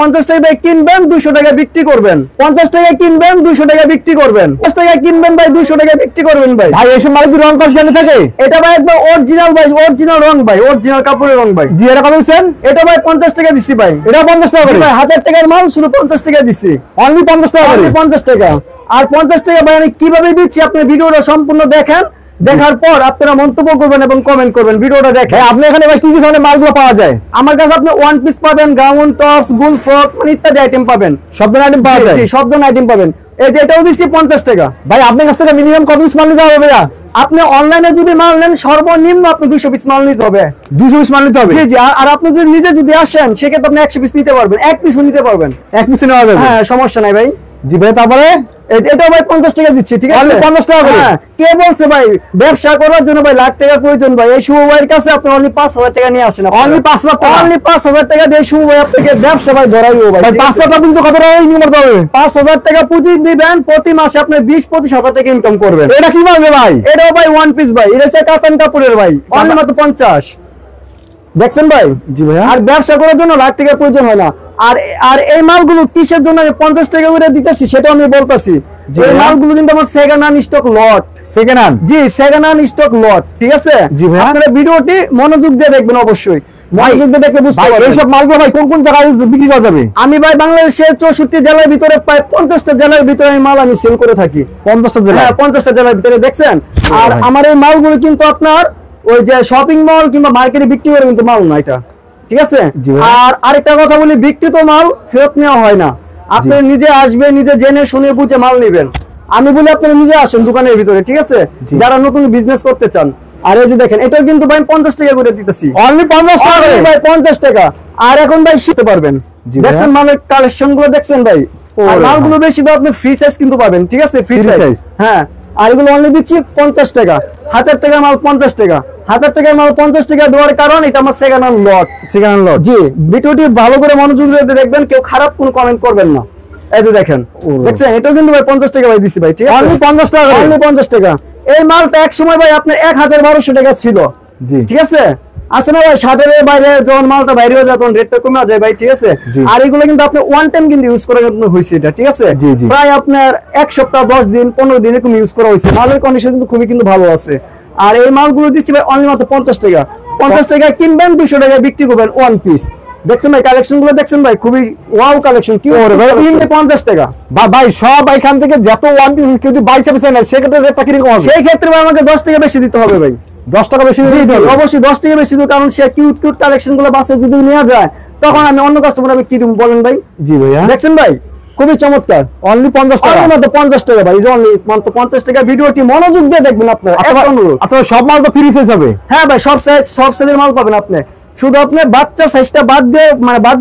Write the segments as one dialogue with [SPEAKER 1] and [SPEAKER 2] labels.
[SPEAKER 1] 50 টাকা দিয়ে কিনবেন 200 টাকা বিক্রি করবেন, 50 টাকা কিনবেন 200 টাকা বিক্রি করবেন, 50 টাকা কিনবেন ভাই 200 টাকা বিক্রি করবেন ভাই।
[SPEAKER 2] ভাই এইসব মাল কি রং কস কেন থাকে?
[SPEAKER 1] এটা ভাই একবার অরিজিনাল ভাই, অরিজিনাল রং ভাই, অরিজিনাল কাপড়ের রং ভাই।
[SPEAKER 2] জি এটা কত দিচ্ছেন?
[SPEAKER 1] এটা ভাই 50 টাকা দিছি ভাই।
[SPEAKER 2] এটা 50 টাকা করে
[SPEAKER 1] ভাই, 1000 টাকার মাল শুধু 50 টাকা দিছি,
[SPEAKER 2] অনলি 50 টাকা করে,
[SPEAKER 1] 50 টাকা। আর 50 টাকা ভাই আমি কিভাবে দিচ্ছি আপনি ভিডিওটা সম্পূর্ণ দেখেন, দেখার পর আপনারা মন্তব্য করবেন এবং কমেন্ট করবেন। ভিডিওটা দেখেন।
[SPEAKER 2] আপনি এখানে ভাই কি কি ধরনের মালগুলো পাওয়া যায়?
[SPEAKER 1] আমার কাছে আপনি ওয়ান পিস পাবেন, গাউন, টপস, গুল ফ্রক মানে ইত্যাদি আইটেম পাবেন,
[SPEAKER 2] সব ধরনের আইটেম পাওয়া যায়।
[SPEAKER 1] জি সব ধরনের আইটেম পাবেন। এই যে এটাও দিচ্ছি 50 টাকা।
[SPEAKER 2] ভাই আপনার কাছ থেকে মিনিমাম কত পিস মাল নিতে হবে ভাইয়া?
[SPEAKER 1] আপনি অনলাইনে যদি মাল নেন সর্বনিম্ন আপনি 200 পিস মাল নিতে হবে,
[SPEAKER 2] 200 পিস মাল নিতে হবে।
[SPEAKER 1] জি জি। আর আপনি যদি নিজে যদি আসেন সেক্ষেত্রে আপনি 100 পিস নিতে পারবেন, এক পিসও নিতে পারবেন,
[SPEAKER 2] এক পিস নেওয়া যাবে।
[SPEAKER 1] হ্যাঁ সমস্যা নাই ভাই।
[SPEAKER 2] জি ভাই তারপরে
[SPEAKER 1] এটাও ভাই 50 টাকা দিচ্ছি, ঠিক আছে?
[SPEAKER 2] অনলি 50 টাকা করে।
[SPEAKER 1] হ্যাঁ, কে বলছে ভাই ব্যবসা করার জন্য ভাই লাখ টাকার প্রয়োজন ভাই? এই শুভ ভাইয়ের কাছে আপনি অনলি 5000 টাকা নিয়ে আসেন,
[SPEAKER 2] অনলি 5000 টাকা,
[SPEAKER 1] অনলি 5000 টাকা দিয়ে শুভ ভাই আপনাকে ব্যবসা ভাই ধরাইও ভাই।
[SPEAKER 2] 500 টাকা কিন্তু কত টাকা ইনকাম করতে হবে?
[SPEAKER 1] 5000 টাকা পুঁজি দিবেন, প্রতি মাসে আপনি 20-25 হাজার টাকা ইনকাম করবেন।
[SPEAKER 2] এটা কি মাল ভাই?
[SPEAKER 1] এটাও ভাই ওয়ান পিস ভাই, এটা হচ্ছে কাতান কাপড়ের ভাই, অনলি মাত্র 50। দেখছেন ভাই?
[SPEAKER 2] জি ভাইয়া।
[SPEAKER 1] আর ব্যবসা করার জন্য লাখ টাকার প্রয়োজন হয় না। আর আর এই মালগুলো কিসের জন্য আমি 50 টাকা করে দিতেছি সেটা আমি বলতাছি। এই মালগুলো কিন্তু আমার second hand stock lot,
[SPEAKER 2] second hand.
[SPEAKER 1] জি সেকেন্ড হ্যান্ড স্টক লট, ঠিক আছে?
[SPEAKER 2] জি ভাইয়া।
[SPEAKER 1] আপনারা ভিডিওটি মনোযোগ দিয়ে দেখবেন, অবশ্যই মনোযোগ দিয়ে দেখলে বুঝতে পারবেন।
[SPEAKER 2] এইসব মালগুলো ভাই কোন কোন জায়গায় বিক্রি করা যাবে?
[SPEAKER 1] আমি ভাই বাংলাদেশের 64 জেলার ভিতরে প্রায় 50টা জেলার ভিতরে আমি মাল আমি সেল করে থাকি।
[SPEAKER 2] 50টা জেলা?
[SPEAKER 1] হ্যাঁ 50টা জেলার ভিতরে, দেখছেন? আর আমার এই মালগুলো কিন্তু আপনার ওই যে শপিং মল কিংবা মার্কেটে বিক্রি করে কিন্তু মাল না এটা, ঠিক আছে? আর আরেকটা কথা বলি, বিক্রিত মাল ফেরত নেওয়া হয় না। আপনি নিজে আসবেন, নিজে জেনে শুনে বুঝে মাল নেবেন। আমি বলি আপনারা নিজে আসেন দোকানের ভিতরে, ঠিক আছে? যারা নতুন বিজনেস করতে চান। আর এই যে দেখেন এটাও কিন্তু ভাই 50 টাকা করে দিতেছি,
[SPEAKER 2] অনলি 50 টাকা করে
[SPEAKER 1] ভাই, 50 টাকা। আর এখন ভাই শিখতে পারবেন, দেখছেন মালের কালেকশন গুলো দেখছেন ভাই? আর মালগুলো বেশি ভাই আপনি ফ্রি সাইজ কিন্তু পাবেন, ঠিক আছে? ফ্রি সাইজ, হ্যাঁ। আর এগুলো অনলি দিচ্ছি 50 টাকা। 1000 টাকার মাল 50 টাকা, 1000 টাকার মাল 50 টাকা দেওয়ার কারণ এটা আমার সেকেন্ড হ্যান্ড লট,
[SPEAKER 2] সেকেন্ড হ্যান্ড লট।
[SPEAKER 1] জি ভিডিওটি ভালো করে মনোযোগ দিয়ে দেখবেন, কেউ খারাপ কোনো কমেন্ট করবেন না। এই যে দেখেন, দেখছেন এটাও কিন্তু ভাই 50 টাকা ভাই দিছি ভাই, ঠিক আছে?
[SPEAKER 2] অনলি 50 টাকা,
[SPEAKER 1] অনলি 50 টাকা। এই মালটা এক সময় ভাই আপনার 1000-1200 টাকা ছিল,
[SPEAKER 2] জি
[SPEAKER 1] ঠিক আছে? আছে না ভাই, 60 এর বাইরে যখন মালটা বাইরে হয়ে যায় তখন রেটটা কমে যায় ভাই, ঠিক আছে? আর এগুলো কিন্তু আপনি ওয়ান টাইম কিন্তু ইউজ করার জন্য হইছে এটা, ঠিক আছে? প্রায় আপনার 1 সপ্তাহ 10 দিন 15 দিন এরকম ইউজ করা হইছে। মালের কন্ডিশন কিন্তু খুবই কিন্তু ভালো আছে। আর এই মালগুলো দিচ্ছি ভাই অনলি মাত্র 50 টাকা। 50 টাকা কিনবেন, 200 টাকা বিক্রি করবেন, ওয়ান পিস। দেখছেন ভাই কালেকশন গুলো, দেখছেন ভাই খুবই ওয়াও কালেকশন। কি ওরে ভাই, 50 টাকা
[SPEAKER 2] ভাই সব এখান থেকে যত ওয়ান পিস কিন্তু বাইচা পিছে না, সেক্ষেত্রে রেটটা কিরকম হবে?
[SPEAKER 1] সেই ক্ষেত্রে ভাই আমাকে 10 টাকা বেশি দিতে হবে ভাই,
[SPEAKER 2] 10 টাকা বেশি দিতে হবে।
[SPEAKER 1] অবশ্যই 10 টাকা বেশি দিতে, কারণ সে কিউট কিউট কালেকশন গুলো বাসে যদি নেওয়া যায় তখন আমি অন্য কাস্টমার আমি কি দিব বলেন ভাই?
[SPEAKER 2] জি ভাইয়া।
[SPEAKER 1] দেখছেন ভাই খুবই চমৎকার,
[SPEAKER 2] অনলি 50 টাকা,
[SPEAKER 1] মাত্র 50 টাকা ভাই, অনলি মাত্র 50 টাকা। ভিডিওটি মনোযোগ দিয়ে দেখবেন আপনারা।
[SPEAKER 2] আচ্ছা সব মাল তো ফ্রি সাইজ হবে?
[SPEAKER 1] হ্যাঁ ভাই, সব সাইজের মাল পাবেন আপনি, শুধু আপনি বাচ্চা সাইজটা বাদ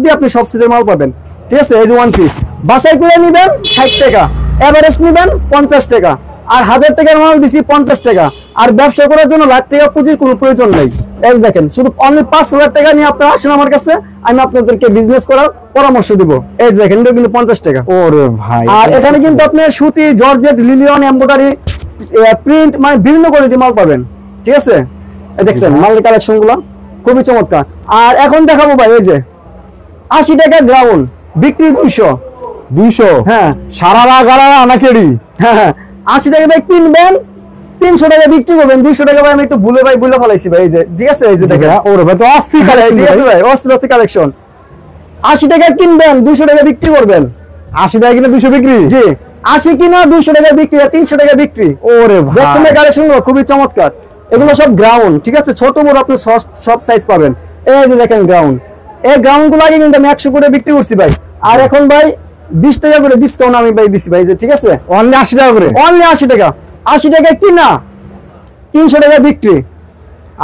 [SPEAKER 1] দিয়ে আপনি সব সাইজের মাল পাবেন, ঠিক আছে? এই যে ওয়ান পিস বাছাই করে নেবেন 60 টাকা, এভারেজ নেবেন 50 টাকা। আর 1000 টাকার মাল দিছি 50 টাকা। আর ব্যবসা করার জন্য লাখ টাকা পুঁজির কোনো প্রয়োজন নেই। এই দেখেন শুধু অনলি 5000 টাকা নিয়ে আপনারা আসেন আমার কাছে, আমি আপনাদেরকে বিজনেস করার পরামর্শ দিব। এই দেখেন এটা কিন্তু 50 টাকা।
[SPEAKER 2] ওরে ভাই,
[SPEAKER 1] আর এখানে কিন্তু আপনি সুতি, জর্জেট, লিলিয়ন, এমব্রয়ডারি, প্রিন্ট মানে বিভিন্ন কোয়ালিটি মাল পাবেন, ঠিক আছে? এই দেখছেন মালের কালেকশন গুলো খুবই চমৎকার। আর এখন দেখাবো ভাই এই যে 80 টাকা গ্রাউন্ড, বিক্রি 200। হ্যাঁ
[SPEAKER 2] সারারা গারারা নাকেড়ি।
[SPEAKER 1] হ্যাঁ 80 টাকা ভাই কিনবেন, 300 টাকা বিক্রি করবেন, 200 টাকা ভাই আমি একটু ভুলে ফেলাইছি ভাই, এই যে ঠিক আছে? এই যে দেখেন
[SPEAKER 2] ওরে ভাই তো অস্থির কালেকশন,
[SPEAKER 1] ঠিক আছে ভাই, অস্থির কালেকশন। 80 টাকা কিনবেন, 200 টাকা বিক্রি করবেন।
[SPEAKER 2] 80 টাকা কিনে 200 বিক্রি?
[SPEAKER 1] জি 80 কিনা 200 টাকা বিক্রি, 300 টাকা বিক্রি।
[SPEAKER 2] ওরে ভাই
[SPEAKER 1] দেখছেন এই কালেকশন গুলো খুবই চমৎকার। এগুলো সব গ্রাউন্ড, ঠিক আছে? ছোট বড় আপনি সব সাইজ পাবেন। এই যে দেখেন গ্রাউন্ড, এই গ্রাউন্ড গুলো আগে কিন্তু আমি 100 করে বিক্রি করছি ভাই, আর এখন ভাই 20 টাকা করে ডিসকাউন্ট আমি ভাই দিছি ভাই, যে ঠিক আছে?
[SPEAKER 2] অনলি 80 টাকা করে,
[SPEAKER 1] অনলি 80 টাকা। 80 টাকা কিনা 300 টাকা বিক্রি,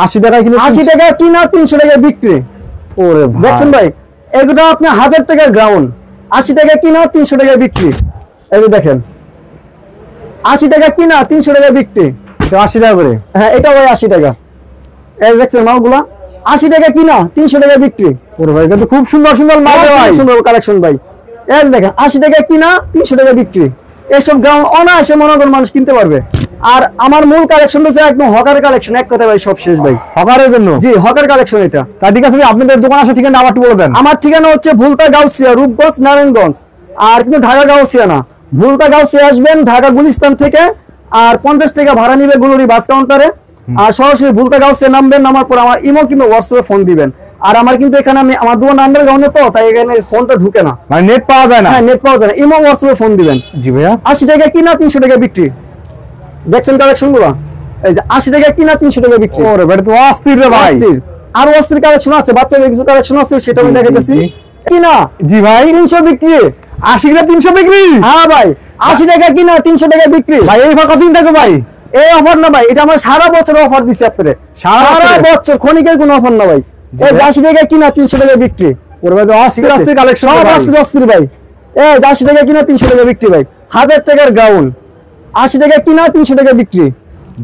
[SPEAKER 2] 80 টাকা কিনে
[SPEAKER 1] 80 টাকা কিনা 300 টাকা বিক্রি।
[SPEAKER 2] ওরে ভাই
[SPEAKER 1] দেখছেন ভাই এগুলো আপনি 1000 টাকার গ্রাউন্ড, 80 টাকা কিনা 300 টাকা বিক্রি। এই যে দেখেন 80 টাকা কিনা 300 টাকা বিক্রি,
[SPEAKER 2] 80 টাকা করে।
[SPEAKER 1] হ্যাঁ এটা ভাই 80 টাকা। এই দেখছেন মালগুলা 80 টাকা কিনা 300 টাকা বিক্রি।
[SPEAKER 2] ওরে ভাই কিন্তু খুব সুন্দর সুন্দর মাল ভাই,
[SPEAKER 1] সুন্দর কালেকশন ভাই। এই দেখেন 80 টাকা কিনা 300 টাকা বিক্রি। এসব গাউন অনায়াসে মনে করেন মানুষ কিনতে পারবে। আর আমার মূল কালেকশন হচ্ছে একদম হকার কালেকশন, এক কথা ভাই সব শেষ ভাই।
[SPEAKER 2] হকারের জন্য?
[SPEAKER 1] জি, হকার কালেকশন এটা।
[SPEAKER 2] তা ঠিক আছে ভাই, আপনাদের দোকান আসার ঠিকানা আবার একটু বলে দেন।
[SPEAKER 1] আমার ঠিকানা হচ্ছে ভুলতা গাউসিয়া, রূপগঞ্জ, নারায়ণগঞ্জ। আর কিন্তু ঢাকা গাউসিয়া না, ভুলতা গাউসিয়া আসবেন ঢাকা গুলিস্তান থেকে। আর 50 টাকা ভাড়া নিবে গুলুরি বাস কাউন্টারে। আর সরাসরি ভুলতা গাউসিয়া নামবেন, নামার পর আমার ইমো কিংবা হোয়াটসঅ্যাপে ফোন দিবেন। আর আমার কিন্তু এখানে আমি আমার দোকান আন্ডারগ্রাউন্ডে তো, তাই এখানে ফোনটা ঢুকে না,
[SPEAKER 2] মানে নেট পাওয়া যায় না?
[SPEAKER 1] হ্যাঁ, নেট পাওয়া যায় না, ইমো হোয়াটসঅ্যাপে ফোন দিবেন।
[SPEAKER 2] জি ভাইয়া।
[SPEAKER 1] 80 টাকা কিনা 300 টাকা বিক্রি। দেখছেন কালেকশন গুলো, এই যে 80 টাকা কিনা 300 টাকা বিক্রি।
[SPEAKER 2] ওরে ভাই তো অস্থির রে ভাই।
[SPEAKER 1] আর অস্থির কালেকশন আছে, বাচ্চাদের কিছু কালেকশন আছে, সেটা আমি দেখাইতেছি। কিনা
[SPEAKER 2] জি ভাই
[SPEAKER 1] 300 বিক্রি।
[SPEAKER 2] 80 কিনা 300 বিক্রি?
[SPEAKER 1] হ্যাঁ ভাই, 80 টাকা কিনা 300 টাকা বিক্রি।
[SPEAKER 2] ভাই এই অফার কতদিন থাকবে ভাই?
[SPEAKER 1] এই অফার না ভাই, এটা আমরা সারা বছর অফার দিছি আপনাদের। সারা বছর, ক্ষণিকের কোনো অফার না ভাই। এই 80 টাকা কিনা 300 টাকা বিক্রি।
[SPEAKER 2] ওরে ভাই তো অস্থির অস্থির কালেকশন
[SPEAKER 1] সব অস্থির ভাই। এই 80 টাকা কিনা 300 টাকা বিক্রি ভাই। 1000 টাকার গাউন 80 টাকা কিনা 300 টাকা বিক্রি।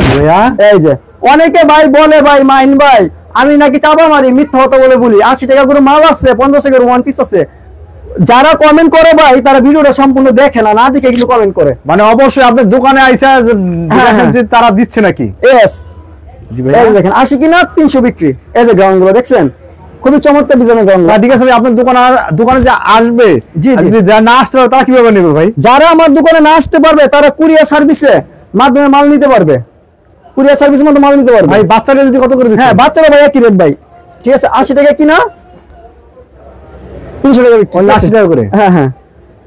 [SPEAKER 2] ভাইয়া
[SPEAKER 1] এই যে অনেকে ভাই বলে ভাই মাইন ভাই আমি নাকি চাপা মারি, মিথ্যা কথা বলে বলি। 80 টাকা করে মাল আছে, 50 টাকার ওয়ান পিস আছে। যারা কমেন্ট করে ভাই তারা ভিডিওটা সম্পূর্ণ দেখে না, না দেখে কিন্তু কমেন্ট করে।
[SPEAKER 2] মানে অবশ্যই আপনার দোকানে আইসা দেখেন যে তারা দিচ্ছে নাকি?
[SPEAKER 1] এস
[SPEAKER 2] জি ভাইয়া।
[SPEAKER 1] এই দেখেন 80 কিনা 300 বিক্রি। এই যে গাউন গুলো দেখছেন, খুবই চমৎকার ডিজাইনের গাউন।
[SPEAKER 2] ঠিক আছে ভাই, আপনার দোকানে যে আসবে,
[SPEAKER 1] জি, জি।
[SPEAKER 2] যদি না আসতে পারে তারা কিভাবে নেবে ভাই?
[SPEAKER 1] যারা আমার দোকানে না আসতে পারবে তারা কুরিয়ার সার্ভিসে মাধ্যমে মাল নিতে পারবে। কুরিয়ার সার্ভিসের মধ্যে মাল নিতে পারবে।
[SPEAKER 2] ভাই বাচ্চারা যদি কত করে দিচ্ছেন?
[SPEAKER 1] হ্যাঁ, বাচ্চারা ভাই একই রেট ভাই। ঠিক আছে, 80 টাকা কিনা 300 টাকা বিক্রি।
[SPEAKER 2] 80 টাকা করে?
[SPEAKER 1] হ্যাঁ হ্যাঁ,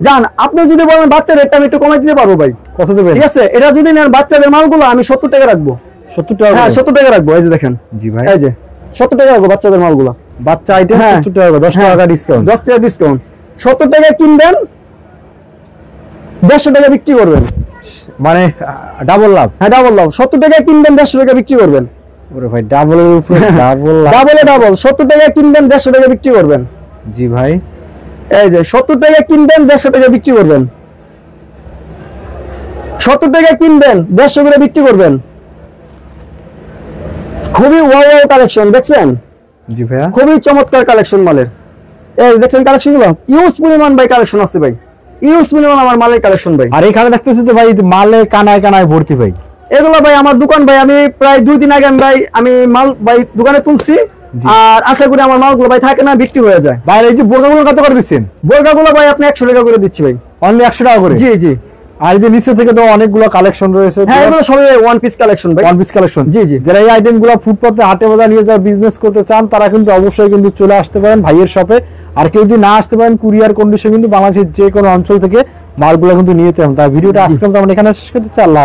[SPEAKER 1] জান আপনি যদি বলেন বাচ্চার রেটটা আমি একটু কমাই দিতে পারবো ভাই।
[SPEAKER 2] কত দেবেন?
[SPEAKER 1] ঠিক আছে, এটা যদি নেন বাচ্চাদের মালগুলো আমি 70 টাকা রাখবো।
[SPEAKER 2] 70 টাকা?
[SPEAKER 1] হ্যাঁ 70 টাকা রাখবো। এই যে দেখেন,
[SPEAKER 2] জি ভাই।
[SPEAKER 1] এই যে 70 টাকা রাখবো বাচ্চাদের মালগুলো।
[SPEAKER 2] বাচ্চা আইটেম
[SPEAKER 1] হ্যাঁ।
[SPEAKER 2] 70 টাকা, 10 টাকা ডিসকাউন্ট।
[SPEAKER 1] 10 টাকা ডিসকাউন্ট। 70 টাকা কিনবেন, 150 টাকা বিক্রি করবেন।
[SPEAKER 2] মানে ডাবল লাভ?
[SPEAKER 1] হ্যাঁ ডাবল লাভ। 70 টাকা কিনবেন, 150 টাকা বিক্রি করবেন।
[SPEAKER 2] ওরে ভাই ডাবলের উপরে ডাবল লাভ।
[SPEAKER 1] ডাবলে ডাবল। 70 টাকা কিনবেন, 150 টাকা বিক্রি করবেন।
[SPEAKER 2] জি ভাই।
[SPEAKER 1] এই যে 70 টাকা কিনবেন, 150 টাকা বিক্রি করবেন। 70 টাকা কিনবেন, 150 করে বিক্রি করবেন। খুবই ওয়াও কালেকশন দেখছেন,
[SPEAKER 2] জি ভাইয়া।
[SPEAKER 1] খুবই চমৎকার কালেকশন মালের। এই দেখছেন কালেকশন গুলো, ইউজ পরিমাণ ভাই কালেকশন আছে ভাই, ইউজ পরিমাণ আমার মালের কালেকশন ভাই।
[SPEAKER 2] আর এখানে দেখতেছি তো ভাই মালে কানায় কানায় ভর্তি ভাই।
[SPEAKER 1] এগুলো ভাই আমার দোকান ভাই, আমি প্রায় 2 দিন আগে ভাই আমি মাল ভাই দোকানে তুলছি। আর আশা করি আমার মালগুলো ভাই থাকে না, বিক্রি হয়ে যায়।
[SPEAKER 2] ভাই এই যে বোরকাগুলো কত করে দিচ্ছেন?
[SPEAKER 1] বোরকাগুলো ভাই আপনি 100 টাকা করে দিচ্ছি ভাই।
[SPEAKER 2] অনলি 100 টাকা করে?
[SPEAKER 1] জি জি।
[SPEAKER 2] আর এই যে নিচে থেকে তো অনেকগুলো কালেকশন রয়েছে।
[SPEAKER 1] হ্যাঁ এগুলো সবই ওয়ান পিস কালেকশন ভাই।
[SPEAKER 2] One piece collection?
[SPEAKER 1] জি জি।
[SPEAKER 2] যারা এই আইটেমগুলো ফুটপাতে হাটে বাজার নিয়ে যারা বিজনেস করতে চান তারা কিন্তু অবশ্যই কিন্তু চলে আসতে পারেন ভাইয়ের শপে। আর কেউ যদি না আসতে পারেন কুরিয়ার কন্ডিশন কিন্তু বাংলাদেশের যে কোনো অঞ্চল থেকে মালগুলো কিন্তু নিয়ে যেতে হবে। তাই ভিডিওটা আজকে আমরা এখানে শেষ করতে চাই। আল্লাহ।